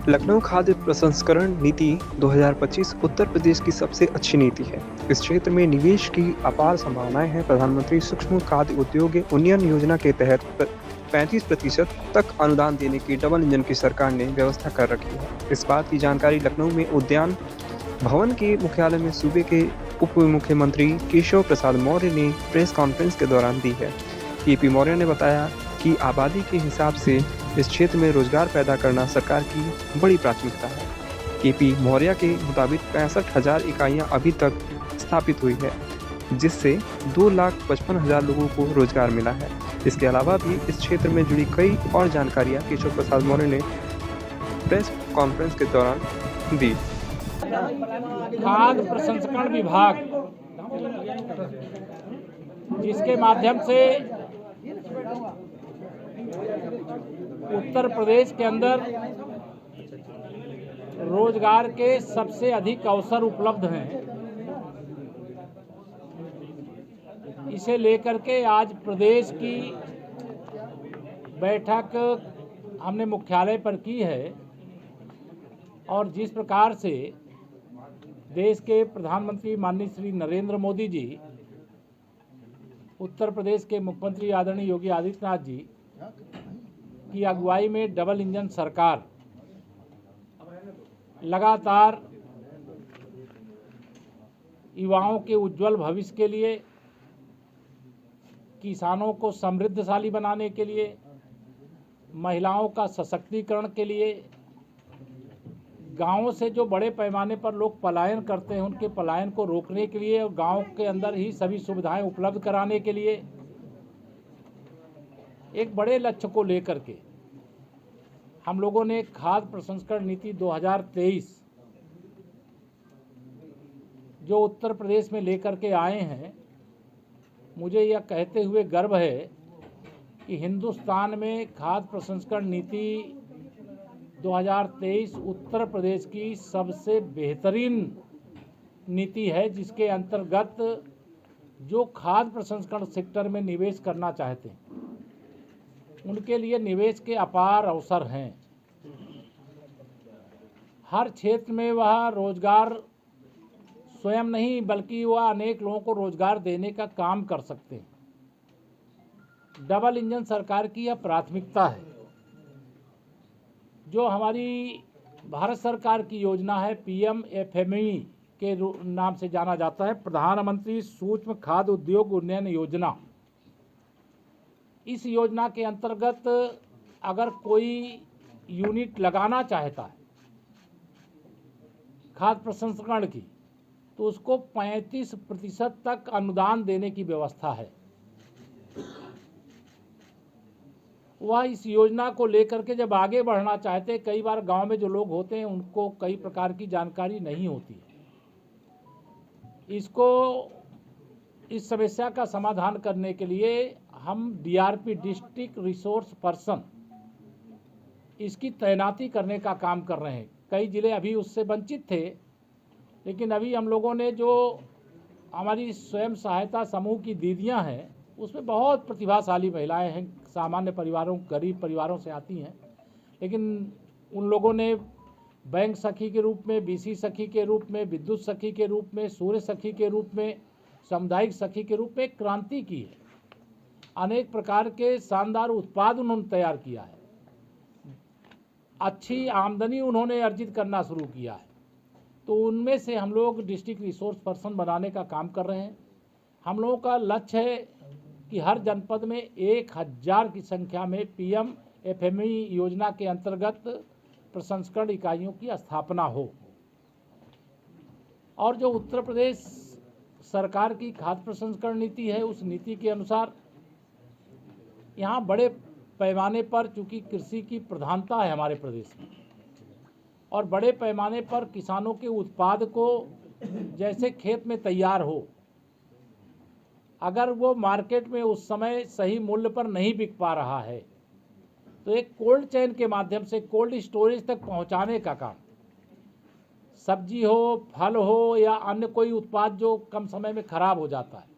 लखनऊ खाद्य प्रसंस्करण नीति 2025 उत्तर प्रदेश की सबसे अच्छी नीति है। इस क्षेत्र में निवेश की अपार संभावनाएं हैं। प्रधानमंत्री सूक्ष्म खाद्य उद्योग उन्नयन योजना के तहत 35% तक अनुदान देने की डबल इंजन की सरकार ने व्यवस्था कर रखी है। इस बात की जानकारी लखनऊ में उद्यान भवन के मुख्यालय में सूबे के उप मुख्यमंत्री केशव प्रसाद मौर्य ने प्रेस कॉन्फ्रेंस के दौरान दी है। केपी मौर्य ने बताया कि आबादी के हिसाब से इस क्षेत्र में रोजगार पैदा करना सरकार की बड़ी प्राथमिकता है। केपी मौर्य के मुताबिक 65,000 इकाइयां अभी तक स्थापित हुई है, जिससे 2,55,000 लोगों को रोजगार मिला है। इसके अलावा भी इस क्षेत्र में जुड़ी कई और जानकारियां केशव प्रसाद मौर्य ने प्रेस कॉन्फ्रेंस के दौरान दी। खाद्य प्रसंस्करण विभाग, जिसके माध्यम से उत्तर प्रदेश के अंदर रोजगार के सबसे अधिक अवसर उपलब्ध हैं, इसे लेकर के आज प्रदेश की बैठक हमने मुख्यालय पर की है। और जिस प्रकार से देश के प्रधानमंत्री माननीय श्री नरेंद्र मोदी जी, उत्तर प्रदेश के मुख्यमंत्री आदरणीय योगी आदित्यनाथ जी की अगुवाई में डबल इंजन सरकार लगातार युवाओं के उज्जवल भविष्य के लिए, किसानों को समृद्धशाली बनाने के लिए, महिलाओं का सशक्तिकरण के लिए, गांवों से जो बड़े पैमाने पर लोग पलायन करते हैं उनके पलायन को रोकने के लिए और गांव के अंदर ही सभी सुविधाएं उपलब्ध कराने के लिए एक बड़े लक्ष्य को लेकर के हम लोगों ने खाद्य प्रसंस्करण नीति 2023 जो उत्तर प्रदेश में लेकर के आए हैं। मुझे यह कहते हुए गर्व है कि हिंदुस्तान में खाद्य प्रसंस्करण नीति 2023 उत्तर प्रदेश की सबसे बेहतरीन नीति है, जिसके अंतर्गत जो खाद्य प्रसंस्करण सेक्टर में निवेश करना चाहते हैं उनके लिए निवेश के अपार अवसर हैं। हर क्षेत्र में वह रोजगार स्वयं नहीं बल्कि वह अनेक लोगों को रोजगार देने का काम कर सकते हैं। डबल इंजन सरकार की यह प्राथमिकता है। जो हमारी भारत सरकार की योजना है PMFME के नाम से जाना जाता है, प्रधानमंत्री सूक्ष्म खाद्य उद्योग उन्नयन योजना। इस योजना के अंतर्गत अगर कोई यूनिट लगाना चाहता है खाद्य प्रसंस्करण की, तो उसको 35% तक अनुदान देने की व्यवस्था है। वह इस योजना को लेकर के जब आगे बढ़ना चाहते, कई बार गांव में जो लोग होते हैं उनको कई प्रकार की जानकारी नहीं होती है। इस समस्या का समाधान करने के लिए हम DRP डिस्ट्रिक्ट रिसोर्स पर्सन इसकी तैनाती करने का काम कर रहे हैं। कई जिले अभी उससे वंचित थे, लेकिन अभी हम लोगों ने जो हमारी स्वयं सहायता समूह की दीदियां हैं उसमें बहुत प्रतिभाशाली महिलाएं हैं, सामान्य परिवारों गरीब परिवारों से आती हैं, लेकिन उन लोगों ने बैंक सखी के रूप में, BC सखी के रूप में, विद्युत सखी के रूप में, सूर्य सखी के रूप में, सामुदायिक सखी के रूप में एक क्रांति की है। अनेक प्रकार के शानदार उत्पाद उन्होंने तैयार किया है। अच्छी आमदनी उन्होंने अर्जित करना शुरू किया है। तो उनमें से हम लोग डिस्ट्रिक्ट रिसोर्स पर्सन बनाने का काम कर रहे हैं। हम लोगों का लक्ष्य है कि हर जनपद में 1,000 की संख्या में PMFME योजना के अंतर्गत प्रसंस्करण इकाइयों की स्थापना हो। और जो उत्तर प्रदेश सरकार की खाद्य प्रसंस्करण नीति है, उस नीति के अनुसार यहाँ बड़े पैमाने पर, चूँकि कृषि की प्रधानता है हमारे प्रदेश में, और बड़े पैमाने पर किसानों के उत्पाद को जैसे खेत में तैयार हो, अगर वो मार्केट में उस समय सही मूल्य पर नहीं बिक पा रहा है तो एक कोल्ड चेन के माध्यम से कोल्ड स्टोरेज तक पहुंचाने का काम, सब्जी हो, फल हो या अन्य कोई उत्पाद जो कम समय में खराब हो जाता है,